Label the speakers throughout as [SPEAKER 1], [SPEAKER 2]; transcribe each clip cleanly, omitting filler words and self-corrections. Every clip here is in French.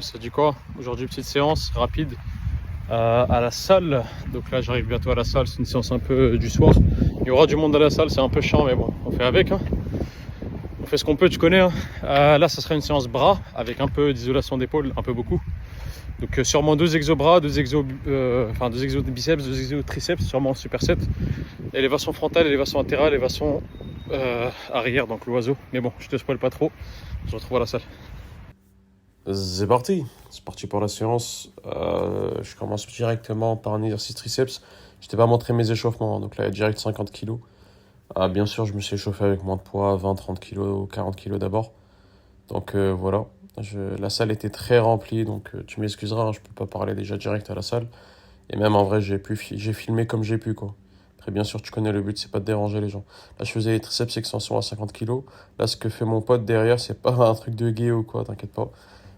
[SPEAKER 1] Ça dit quoi? Aujourd'hui, petite séance rapide à la salle. Donc là, j'arrive bientôt à la salle. C'est une séance un peu du soir. Il y aura du monde à la salle, c'est un peu chiant, mais bon, on fait avec. Hein. On fait ce qu'on peut, tu connais. Hein. Là, ça sera une séance bras avec un peu d'isolation d'épaule, un peu beaucoup. Donc sûrement 2 exos bras, 2 exos, deux exos de biceps, 2 exos de triceps, sûrement en superset. Élévation frontale, élévation latérale, élévation arrière, donc l'oiseau. Mais bon, je te spoil pas trop. On se retrouve à la salle.
[SPEAKER 2] C'est parti pour la séance. Je commence directement par un exercice triceps. Je t'ai pas montré mes échauffements, hein, donc là, direct 50 kg. Bien sûr, je me suis échauffé avec moins de poids, 20, 30 kg, 40 kg d'abord. Donc voilà, la salle était très remplie, donc tu m'excuseras, hein, je peux pas parler déjà direct à la salle. Et même en vrai, j'ai filmé comme j'ai pu, quoi. Après, bien sûr, tu connais le but, c'est pas de déranger les gens. Là, je faisais les triceps extension à 50 kg. Là, ce que fait mon pote derrière, c'est pas un truc de gay ou quoi, t'inquiète pas.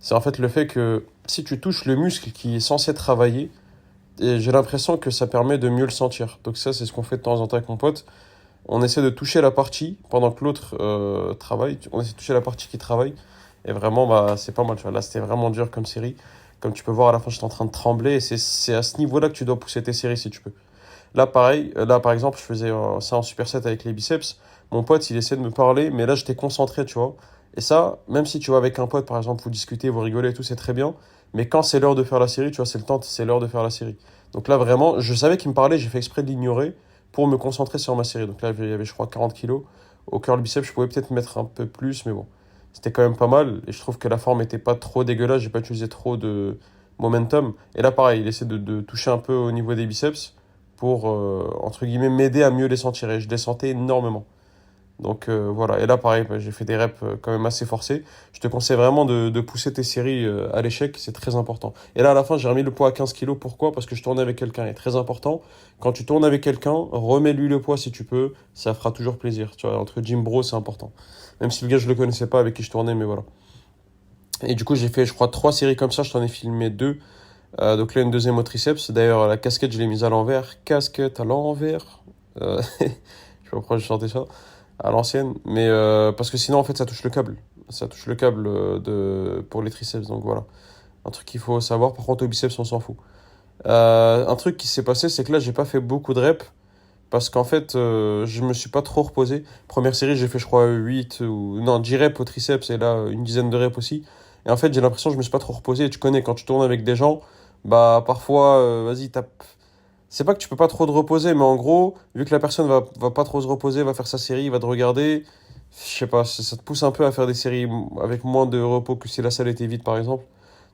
[SPEAKER 2] C'est en fait le fait que si tu touches le muscle qui est censé travailler, et j'ai l'impression que ça permet de mieux le sentir. Donc ça, c'est ce qu'on fait de temps en temps avec mon pote. On essaie de toucher la partie pendant que l'autre travaille. On essaie de toucher la partie qui travaille. Et vraiment, bah, c'est pas mal. Tu vois. Là, c'était vraiment dur comme série. Comme tu peux voir, à la fin, j'étais en train de trembler. Et c'est à ce niveau-là que tu dois pousser tes séries si tu peux. Là, pareil. Là, par exemple, je faisais ça en superset avec les biceps. Mon pote, il essaie de me parler. Mais là, j'étais concentré, tu vois. Et ça, même si tu vas avec un pote, par exemple, vous discutez, vous rigolez et tout, c'est très bien. Mais quand c'est l'heure de faire la série, tu vois, c'est le temps, c'est l'heure de faire la série. Donc là, vraiment, je savais qu'il me parlait, j'ai fait exprès de l'ignorer pour me concentrer sur ma série. Donc là, il y avait, je crois, 40 kilos. Au curl biceps, je pouvais peut-être mettre un peu plus, mais bon, c'était quand même pas mal. Et je trouve que la forme était pas trop dégueulasse, j'ai pas utilisé trop de momentum. Et là, pareil, il essaie de toucher un peu au niveau des biceps pour, entre guillemets, m'aider à mieux les sentir. Et je les sentais énormément. Donc voilà, et là pareil, bah, j'ai fait des reps quand même assez forcés. Je te conseille vraiment de pousser tes séries à l'échec, c'est très important. Et là à la fin, j'ai remis le poids à 15 kilos, pourquoi? Parce que je tournais avec quelqu'un, et très important, quand tu tournes avec quelqu'un, remets-lui le poids si tu peux, ça fera toujours plaisir. Tu vois, entre gym bro, c'est important. Même si le gars, je le connaissais pas avec qui je tournais, mais voilà. Et du coup, j'ai fait, je crois, 3 séries comme ça, je t'en ai filmé 2. Donc là, une deuxième au triceps. D'ailleurs, la casquette, je l'ai mise à l'envers. Casquette à l'envers. Je sais pas pourquoi je chantais ça à l'ancienne, mais parce que sinon en fait ça touche le câble pour les triceps, donc voilà, un truc qu'il faut savoir. Par contre au biceps on s'en fout. Un truc qui s'est passé, c'est que là j'ai pas fait beaucoup de reps parce qu'en fait je me suis pas trop reposé. Première série j'ai fait je crois 8 ou non 10 reps au triceps et là une dizaine de reps aussi, et en fait j'ai l'impression que je me suis pas trop reposé. Et tu connais, quand tu tournes avec des gens, bah parfois vas-y tape. C'est pas que tu peux pas trop te reposer, mais en gros, vu que la personne va pas trop se reposer, va faire sa série, va te regarder, je sais pas, ça te pousse un peu à faire des séries avec moins de repos que si la salle était vide, par exemple.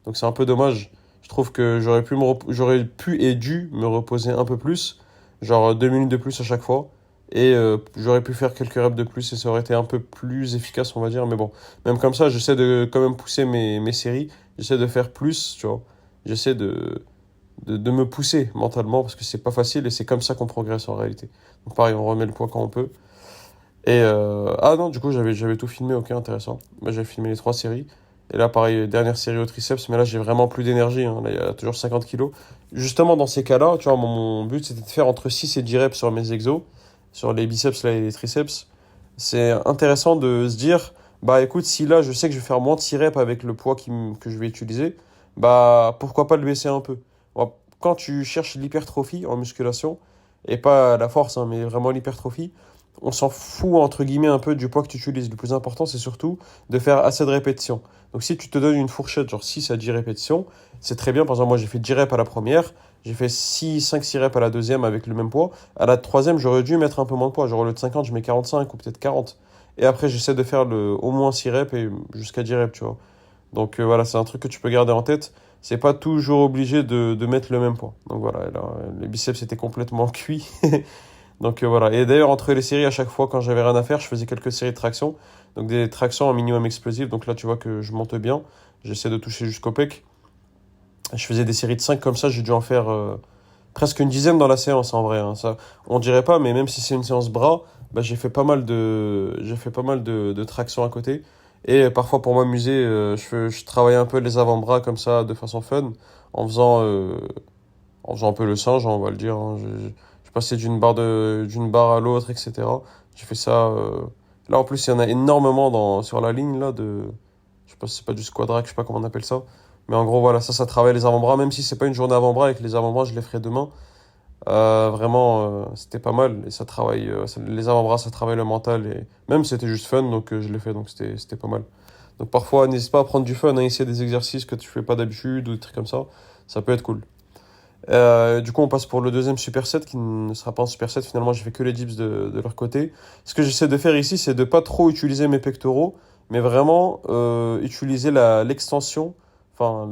[SPEAKER 2] Donc c'est un peu dommage. Je trouve que j'aurais pu et dû me reposer un peu plus, genre 2 minutes de plus à chaque fois. Et j'aurais pu faire quelques reps de plus et ça aurait été un peu plus efficace, on va dire. Mais bon, même comme ça, j'essaie de quand même pousser mes séries. J'essaie de faire plus, tu vois. J'essaie de me pousser mentalement parce que c'est pas facile et c'est comme ça qu'on progresse en réalité. Donc pareil, on remet le poids quand on peut. Et ah non, du coup, j'avais tout filmé, ok, intéressant. Moi, j'avais filmé les 3 séries. Et là, pareil, dernière série au triceps, mais là, j'ai vraiment plus d'énergie. Hein. Là, il y a toujours 50 kilos. Justement, dans ces cas-là, tu vois, mon but, c'était de faire entre 6 et 10 reps sur mes exos, sur les biceps là, et les triceps. C'est intéressant de se dire, bah écoute, si là, je sais que je vais faire moins de 6 reps avec le poids que je vais utiliser, bah pourquoi pas le baisser un peu. Bon, quand tu cherches l'hypertrophie en musculation, et pas la force, hein, mais vraiment l'hypertrophie, on s'en fout entre guillemets un peu du poids que tu utilises. Le plus important, c'est surtout de faire assez de répétitions. Donc si tu te donnes une fourchette, genre 6 à 10 répétitions, c'est très bien. Par exemple, moi j'ai fait 10 reps à la première, j'ai fait 5-6 reps à la deuxième avec le même poids. À la troisième, j'aurais dû mettre un peu moins de poids. Genre au lieu de 50, je mets 45 ou peut-être 40. Et après, j'essaie de faire au moins 6 reps et jusqu'à 10 reps, tu vois. Donc voilà, c'est un truc que tu peux garder en tête. C'est pas toujours obligé de mettre le même poids. Donc voilà, là, les biceps étaient complètement cuits. Donc voilà. Et d'ailleurs, entre les séries, à chaque fois, quand j'avais rien à faire, je faisais quelques séries de tractions. Donc des tractions en minimum explosif. Donc là, tu vois que je monte bien. J'essaie de toucher jusqu'au pec. Je faisais des séries de 5 comme ça. J'ai dû en faire presque une dizaine dans la séance en vrai. Hein. Ça, on dirait pas, mais même si c'est une séance bras, bah, j'ai fait pas mal de tractions à côté. Et parfois, pour m'amuser, je travaillais un peu les avant-bras comme ça, de façon fun, en faisant, euh, en faisant un peu le singe, hein, on va le dire. Hein. Je passais d'une barre à l'autre, etc. J'ai fait ça. Là, en plus, il y en a énormément sur la ligne là, je sais pas si c'est pas du squat rack, je sais pas comment on appelle ça. Mais en gros, voilà, ça travaille les avant-bras. Même si c'est pas une journée avant-bras et que les avant-bras, je les ferai demain. Vraiment, c'était pas mal. Et ça travaille, les avant-bras, ça travaille le mental. Et même, c'était juste fun, donc je l'ai fait, donc c'était pas mal. Donc parfois, n'hésite pas à prendre du fun, à essayer des exercices que tu fais pas d'habitude ou des trucs comme ça. Ça peut être cool. Du coup, on passe pour le deuxième superset qui ne sera pas un superset. Finalement, j'ai fait que les dips de leur côté. Ce que j'essaie de faire ici, c'est de pas trop utiliser mes pectoraux, mais vraiment utiliser l'extension, enfin,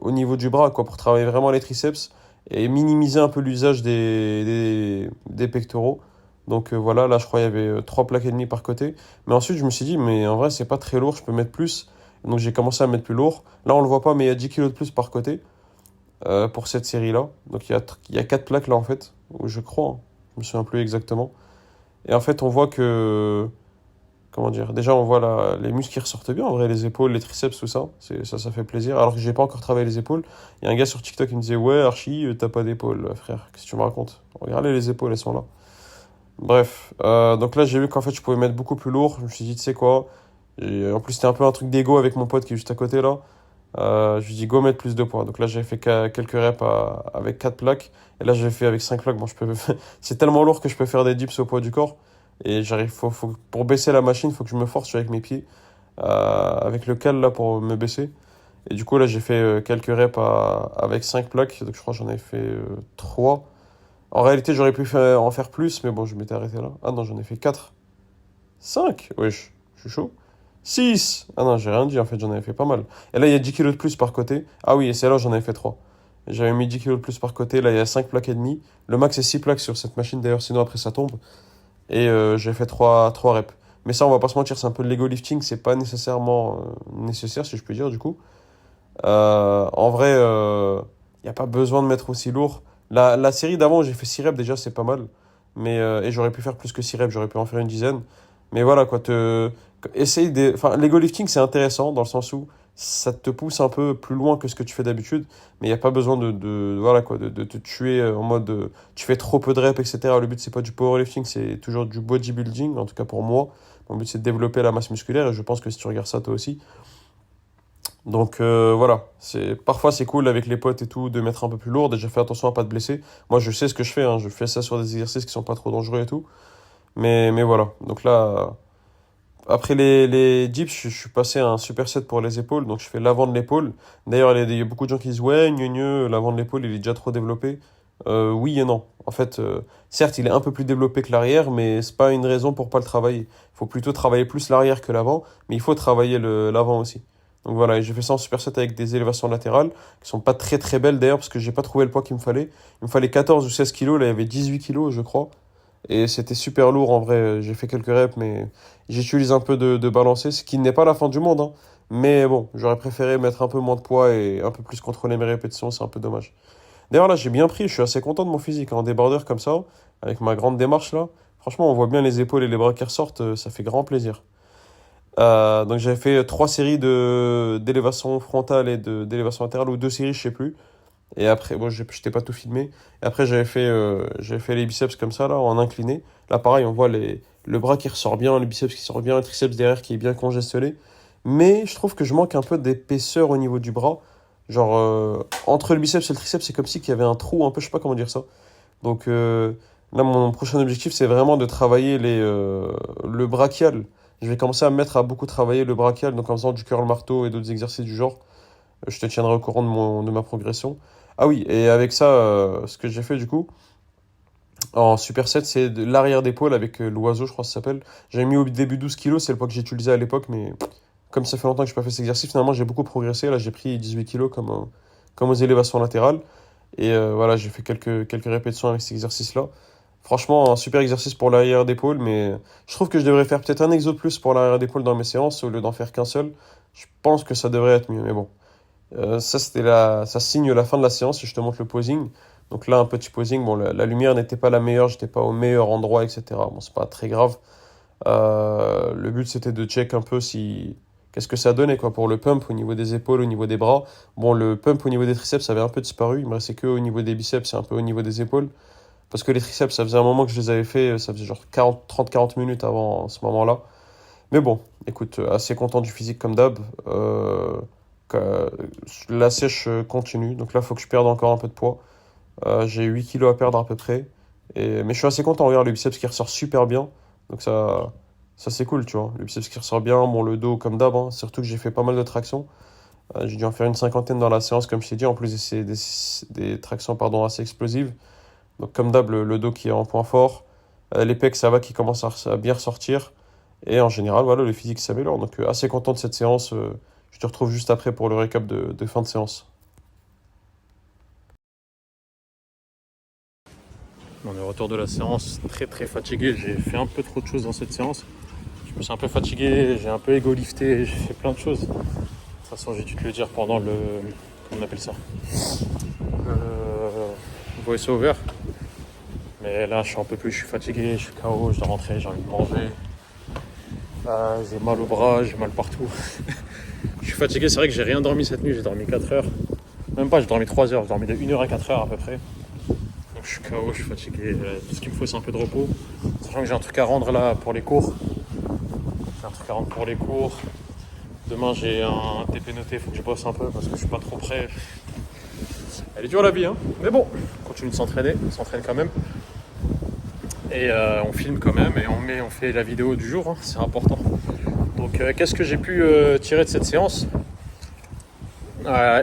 [SPEAKER 2] au niveau du bras, quoi, pour travailler vraiment les triceps et minimiser un peu l'usage des pectoraux. Donc voilà, là, je crois qu'il y avait 3 plaques et demie par côté. Mais ensuite, je me suis dit, mais en vrai, c'est pas très lourd, je peux mettre plus. Donc j'ai commencé à mettre plus lourd. Là, on le voit pas, mais il y a 10 kilos de plus par côté pour cette série-là. Donc il y a 4 plaques là en fait, ou je crois, hein. Je me souviens plus exactement. Et en fait, on voit que, comment dire, déjà on voit les muscles qui ressortent bien, en vrai, les épaules, les triceps, tout ça, ça fait plaisir. Alors que j'ai pas encore travaillé les épaules. Il y a un gars sur TikTok qui me disait, ouais, Archie, t'as pas d'épaules, frère, qu'est-ce que tu me racontes? Regardez les épaules, elles sont là. Bref, donc là j'ai vu qu'en fait je pouvais mettre beaucoup plus lourd. Je me suis dit, tu sais quoi? Et en plus, c'était un peu un truc d'ego avec mon pote qui est juste à côté là. Je lui dis go mettre plus de poids. Donc là, j'ai fait quelques reps avec 4 plaques. Et là, j'ai fait avec 5 plaques. Bon, c'est tellement lourd que je peux faire des dips au poids du corps. Et pour baisser la machine, il faut que je me force, je suis avec mes pieds, avec le cal là pour me baisser. Et du coup, là, j'ai fait quelques reps avec 5 plaques. Donc je crois que j'en ai fait 3. En réalité, j'aurais pu en faire plus, mais bon, je m'étais arrêté là. Ah non, j'en ai fait 4. 5. Wesh, je suis chaud. 6. Ah non, j'ai rien dit, en fait, j'en avais fait pas mal. Et là, il y a 10 kilos de plus par côté. Ah oui, et c'est là, j'en avais fait 3. J'avais mis 10 kilos de plus par côté. Là, il y a 5 plaques et demi. Le max, c'est 6 plaques sur cette machine, d'ailleurs, sinon après, ça tombe. Et j'ai fait 3 reps. Mais ça, on va pas se mentir, c'est un peu de l'ego lifting. C'est pas nécessairement nécessaire, si je peux dire, du coup. En vrai, il n'y a pas besoin de mettre aussi lourd. La série d'avant, j'ai fait 6 reps, déjà, c'est pas mal. Et j'aurais pu faire plus que 6 reps, j'aurais pu en faire une dizaine. Mais voilà, quoi, enfin, l'ego lifting, c'est intéressant dans le sens où ça te pousse un peu plus loin que ce que tu fais d'habitude, mais il n'y a pas besoin voilà, quoi, de te tuer en mode tu fais trop peu de reps, etc. Le but, c'est pas du powerlifting, c'est toujours du bodybuilding, en tout cas pour moi. Mon but, c'est de développer la masse musculaire et je pense que si tu regardes ça, toi aussi. Donc voilà, parfois c'est cool avec les potes et tout de mettre un peu plus lourd. Déjà, fais attention à pas te blesser. Moi, je sais ce que je fais, hein, je fais ça sur des exercices qui sont pas trop dangereux et tout. Mais voilà, donc là. Après les dips, je suis passé à un superset pour les épaules, donc je fais l'avant de l'épaule. D'ailleurs, il y a beaucoup de gens qui disent ouais, l'avant de l'épaule, il est déjà trop développé. Oui et non. En fait, certes, il est un peu plus développé que l'arrière, mais c'est pas une raison pour pas le travailler. Il faut plutôt travailler plus l'arrière que l'avant, mais il faut travailler l'avant aussi. Donc voilà, et j'ai fait ça en superset avec des élévations latérales, qui sont pas très très belles d'ailleurs, parce que j'ai pas trouvé le poids qu'il me fallait. Il me fallait 14 ou 16 kilos, là il y avait 18 kilos, je crois. Et c'était super lourd en vrai. J'ai fait quelques reps, mais j'utilise un peu de balancer, ce qui n'est pas la fin du monde, hein. Mais bon, j'aurais préféré mettre un peu moins de poids et un peu plus contrôler mes répétitions, c'est un peu dommage. D'ailleurs, là, j'ai bien pris, je suis assez content de mon physique, en débardeur comme ça, avec ma grande démarche là. Franchement, on voit bien les épaules et les bras qui ressortent, ça fait grand plaisir. Donc j'avais fait 3 séries d'élévation frontale et d'élévation latérale, ou 2 séries, je sais plus. Et après, bon, je t'ai pas tout filmé. Et après, j'avais fait les biceps comme ça, là, en incliné. Là, pareil, on voit le bras qui ressort bien, le biceps qui sort bien, le triceps derrière qui est bien congestionné. Mais je trouve que je manque un peu d'épaisseur au niveau du bras. Genre, entre le biceps et le triceps, c'est comme si qu'il y avait un trou un peu, je sais pas comment dire ça. Donc, là, mon prochain objectif, c'est vraiment de travailler le brachial. Je vais commencer à me mettre à beaucoup travailler le brachial, donc en faisant du curl marteau et d'autres exercices du genre. Je te tiendrai au courant de ma progression. Ah oui, et avec ça, ce que j'ai fait du coup, en superset, c'est de l'arrière d'épaule avec l'oiseau, je crois que ça s'appelle. J'avais mis au début 12 kilos, c'est le poids que j'ai utilisé à l'époque, mais comme ça fait longtemps que je n'ai pas fait cet exercice, finalement j'ai beaucoup progressé. Là, j'ai pris 18 kilos comme aux élévations latérales. Et voilà, j'ai fait quelques répétitions avec cet exercice-là. Franchement, un super exercice pour l'arrière d'épaule, mais je trouve que je devrais faire peut-être un exo de plus pour l'arrière d'épaule dans mes séances au lieu d'en faire qu'un seul. Je pense que ça devrait être mieux, mais bon. Ça signe la fin de la séance et je te montre le posing. Donc là, un petit posing. Bon, la lumière n'était pas la meilleure, j'étais pas au meilleur endroit, etc. Bon, c'est pas très grave. Le but, c'était de check un peu qu'est-ce que ça donnait quoi, pour le pump au niveau des épaules, au niveau des bras. Bon, le pump au niveau des triceps avait un peu disparu. Il me restait que au niveau des biceps et un peu au niveau des épaules. Parce que les triceps, ça faisait un moment que je les avais fait. Ça faisait genre 30-40 minutes avant ce moment-là. Mais bon, écoute, assez content du physique comme d'hab. la sèche continue. Donc là, il faut que je perde encore un peu de poids. J'ai 8 kilos à perdre à peu près. Mais je suis assez content. Regarde, le biceps qui ressort super bien. Donc ça c'est cool, tu vois. Le biceps qui ressort bien. Bon, le dos comme d'hab, hein. Surtout que j'ai fait pas mal de tractions. J'ai dû en faire une cinquantaine dans la séance, comme je t'ai dit. En plus, c'est des tractions pardon, assez explosives. Donc comme d'hab, le dos qui est en point fort. Les pecs, ça va, qui commence à bien ressortir. Et en général, voilà, le physique s'améliore. Donc assez content de cette séance. Je te retrouve juste après pour le récap de fin de séance.
[SPEAKER 1] On est au retour de la séance, très très fatigué. J'ai fait un peu trop de choses dans cette séance. Je me suis un peu fatigué, j'ai un peu ego-lifté, j'ai fait plein de choses. De toute façon, j'ai dû te le dire pendant le... Comment on appelle ça, voice-over. Mais là, je suis un peu plus, je suis fatigué, je suis KO, je dois rentrer, j'ai envie de manger. J'ai mal au bras, j'ai mal partout. Je suis fatigué, c'est vrai que j'ai rien dormi cette nuit, j'ai dormi 4 heures. Même pas, j'ai dormi 3 heures, j'ai dormi de 1 heure à 4 heures à peu près. Donc je suis KO, je suis fatigué, tout ce qu'il me faut c'est un peu de repos. Sachant que j'ai un truc à rendre là pour les cours. J'ai un truc à rendre pour les cours. Demain j'ai un TP noté, il faut que je bosse un peu parce que je suis pas trop prêt. Elle est dure la vie, hein. Mais bon, on continue de s'entraîner, on s'entraîne quand même. Et on filme quand même et on fait la vidéo du jour, hein. C'est important. Donc qu'est-ce que j'ai pu tirer de cette séance?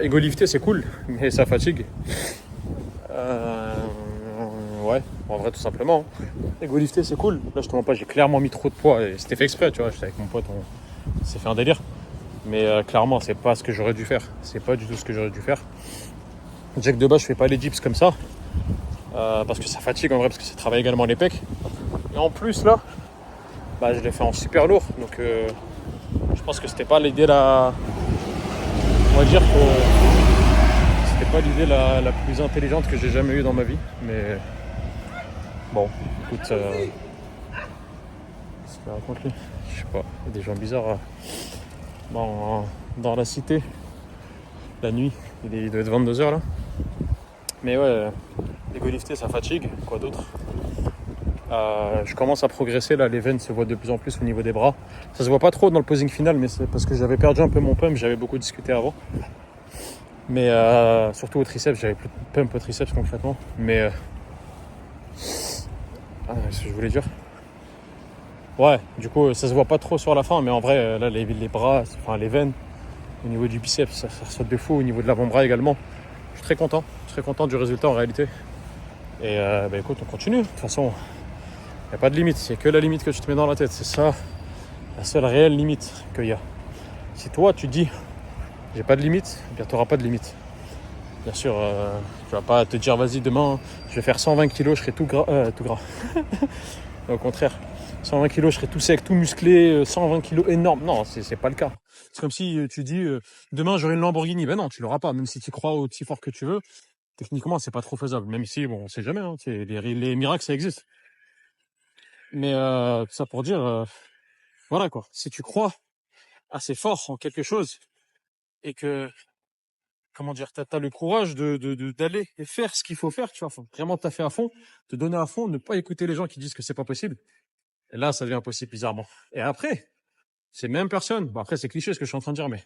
[SPEAKER 1] Ego lifter c'est cool, mais ça fatigue. Ouais, en vrai tout simplement. Ego lifter c'est cool. Là je te mens pas, j'ai clairement mis trop de poids et c'était fait exprès, tu vois. J'étais avec mon pote, on s'est fait un délire. Mais clairement c'est pas ce que j'aurais dû faire. C'est pas du tout ce que j'aurais dû faire. Déjà que de base je fais pas les dips comme ça. Parce que ça fatigue en vrai, parce que ça travaille également les pecs. Et en plus là, bah, je l'ai fait en super lourd. Donc je pense que c'était pas l'idée là. On va dire que c'était pas l'idée la plus intelligente que j'ai jamais eue dans ma vie. Mais bon, écoute, qu'est-ce qu'il raconte lui? Je sais pas, il y a des gens bizarres dans la cité. La nuit, il doit être 22 h là. Mais ouais, l'ego lifter ça fatigue, quoi d'autre. Je commence à progresser là, les veines se voient de plus en plus au niveau des bras. Ça se voit pas trop dans le posing final, mais c'est parce que j'avais perdu un peu mon pump, j'avais beaucoup discuté avant. Mais surtout au triceps, j'avais plus de pump au triceps concrètement. Mais qu'est-ce que je voulais dire? Ouais, du coup ça se voit pas trop sur la fin, mais en vrai là les bras, enfin les veines au niveau du biceps, ça saute de fou, au niveau de l'avant-bras également. Je suis très content du résultat en réalité. Et bah écoute, on continue. De toute façon, il n'y a pas de limite, c'est que la limite que tu te mets dans la tête. C'est ça, la seule réelle limite qu'il y a. Si toi tu dis j'ai pas de limite, eh bien tu n'auras pas de limite. Bien sûr, tu vas pas te dire vas-y demain je vais faire 120 kg, je serai tout gras. Au contraire, 120 kg, je serai tout sec, tout musclé, 120 kg énorme. Non, c'est pas le cas. C'est comme si tu dis demain j'aurai une Lamborghini. Ben non, tu l'auras pas, même si tu crois aussi fort que tu veux. Techniquement, c'est pas trop faisable. Même si, bon, on sait jamais, hein, les miracles, ça existe. Mais tout ça pour dire, voilà quoi. Si tu crois assez fort en quelque chose et que, comment dire, t'as le courage d'aller et faire ce qu'il faut faire, tu vois, faut vraiment taffer à fond, te donner à fond, ne pas écouter les gens qui disent que c'est pas possible. Et là, ça devient possible bizarrement. Et après, ces mêmes personnes, bon après c'est cliché ce que je suis en train de dire, mais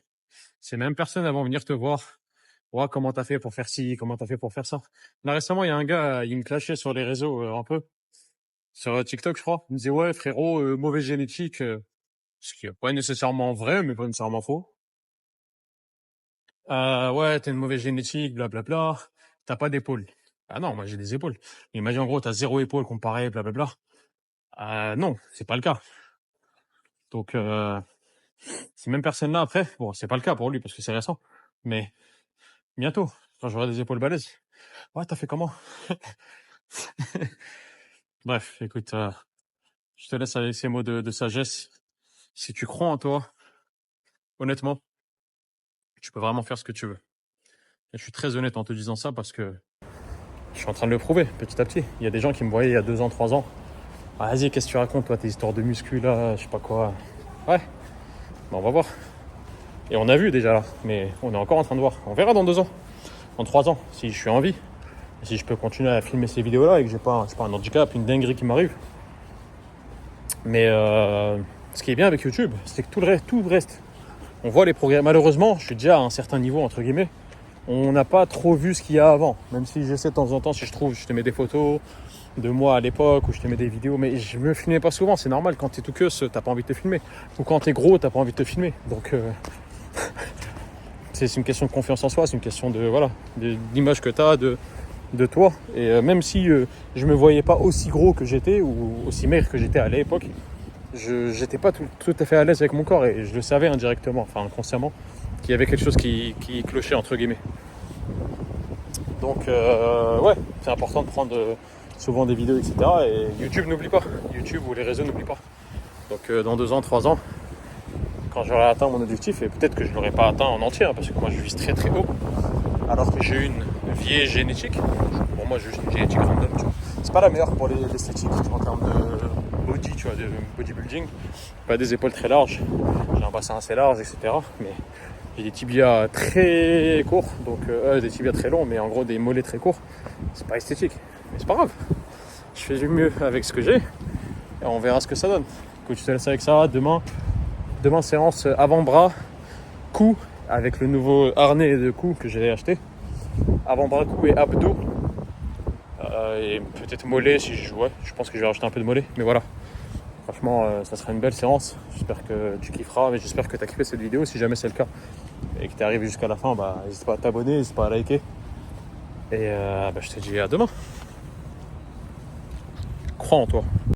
[SPEAKER 1] ces mêmes personnes elles vont venir te voir. Ouais, comment t'as fait pour faire ci, comment t'as fait pour faire ça. Là récemment, il y a un gars, il me clashait sur les réseaux un peu, sur TikTok je crois. Il me disait ouais frérot, mauvaise génétique, ce qui est pas nécessairement vrai, mais pas nécessairement faux. Ouais, t'as une mauvaise génétique, blablabla. T'as pas d'épaule. Ah non, moi j'ai des épaules. Imagine en gros, t'as 0 épaule comparé, blablabla. Non, c'est pas le cas. Donc ces mêmes personnes-là après, bon, c'est pas le cas pour lui parce que c'est récent, mais bientôt, quand j'aurai des épaules balèzes. Ouais, t'as fait comment? Bref, écoute, je te laisse avec ces mots de sagesse. Si tu crois en toi, honnêtement, tu peux vraiment faire ce que tu veux. Et je suis très honnête en te disant ça parce que je suis en train de le prouver petit à petit. Il y a des gens qui me voyaient il y a 2 ans, 3 ans. Ah, vas-y, qu'est-ce que tu racontes, toi, tes histoires de muscu là, je sais pas quoi. Ouais, bon, on va voir. Et on a vu déjà là, mais on est encore en train de voir. On verra dans 2 ans, dans 3 ans, si je suis en vie. Et si je peux continuer à filmer ces vidéos là et que j'ai pas, un handicap, une dinguerie qui m'arrive. Mais ce qui est bien avec YouTube, c'est que tout le reste, on voit les progrès. Malheureusement, je suis déjà à un certain niveau, entre guillemets. On n'a pas trop vu ce qu'il y a avant. Même si j'essaie de temps en temps, si je te mets des photos de moi à l'époque, ou je te mets des vidéos. Mais je me filmais pas souvent, c'est normal. Quand t'es tout queue, t'as pas envie de te filmer. Ou quand t'es gros, t'as pas envie de te filmer. Donc, c'est une question de confiance en soi, c'est une question de, voilà, d'image que t'as, de toi. Et même si je me voyais pas aussi gros que j'étais, ou aussi maigre que j'étais à l'époque, j'étais pas tout à fait à l'aise avec mon corps. Et je le savais indirectement, enfin inconsciemment, qu'il y avait quelque chose qui clochait, entre guillemets. Donc ouais, c'est important de prendre souvent des vidéos, etc. Et YouTube n'oublie pas, YouTube ou les réseaux n'oublient pas. Donc dans 2 ans, 3 ans, quand j'aurai atteint mon objectif, et peut-être que je ne l'aurai pas atteint en entier, hein, parce que moi je vise très très haut, alors que j'ai une vieille génétique. Pour moi, j'ai juste une génétique random, tu vois. C'est pas la meilleure pour l'esthétique en termes de body, tu vois, de bodybuilding. Pas des épaules très larges, j'ai un bassin assez large, etc. Mais j'ai des tibias très courts, donc des tibias très longs, mais en gros des mollets très courts. C'est pas esthétique, mais c'est pas grave. Je fais du mieux avec ce que j'ai, et on verra ce que ça donne. Écoute, je te laisse avec ça. Demain séance avant-bras, cou, avec le nouveau harnais de cou que j'ai acheté. Avant-bras, cou et abdos. Et peut-être mollet si je jouais. Je pense que je vais rajouter un peu de mollet, mais voilà. Franchement, ça sera une belle séance. J'espère que tu kifferas, mais j'espère que tu as kiffé cette vidéo. Si jamais c'est le cas et que tu es arrivé jusqu'à la fin, n'hésite pas à t'abonner, n'hésite pas à liker. Et je te dis à demain. Crois en toi.